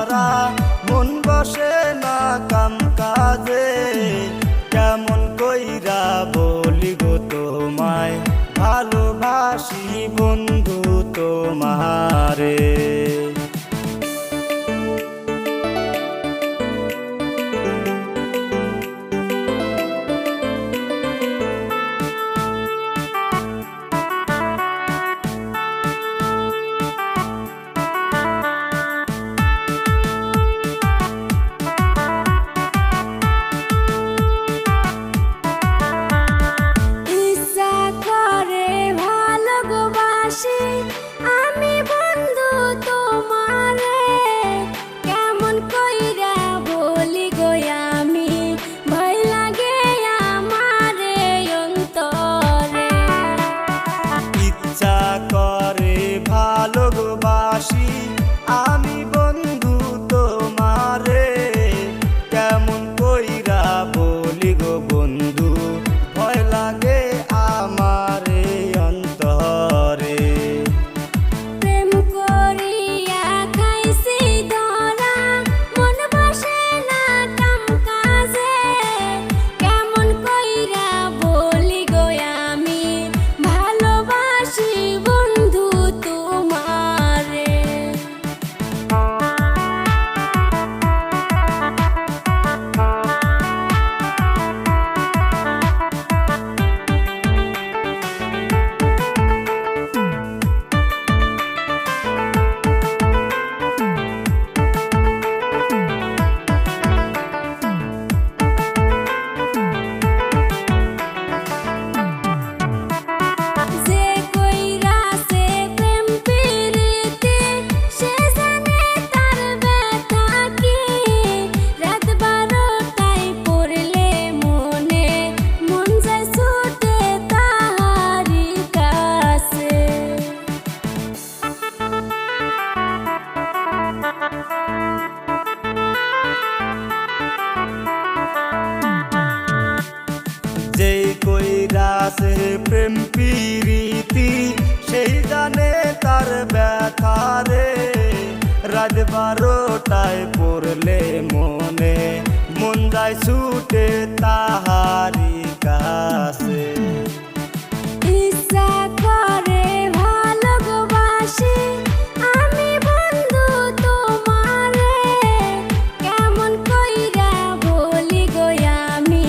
ধরা মন বসে না কাম কাজে কেমন কইরা বলি গো তোমায় ভালোবাসি বন্ধু তোমারে। আমি বন্ধু তোমারে কেমন কইরা বলি গো আমি ভয় লাগে আমারে অন্তরে। ইচ্ছা করে ভালোবাসি আমি বন্ধু তোমারে কেমন কইরা বলি গো বন্ধু ভয় লাগে আমারে অন্তরে। যেই কইরাছে প্রেম প্রীতি সেই জানে তার ব্যথা রে। রাত 12টায় পড়লে মনে মন যায় ছুটে তাহারি কাছে। ইচ্ছা করে ভালোবাসি আমি বন্ধু তোমারে কেমন কইরা বলি গো আমি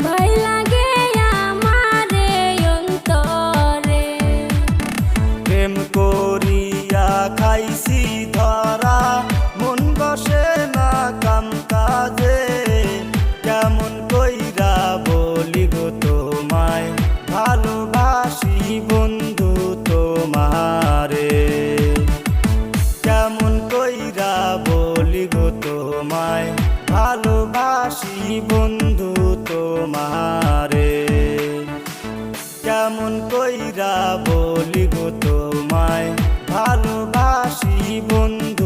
ভয় লাগে আমারে অন্তরে। প্রেম করিয়া খাইছি ধরা মন বসে না কাম কাজে কেমন কইরা বলি গো তোমায় ভালোবাসি বন্ধু তোমারে। কেমন কইরা বলি গো তোমায় ভালোবাসি বন্ধু তোমারে। কেমন কইরা বলি গো তোমায় ভালোবাসি বন্ধু।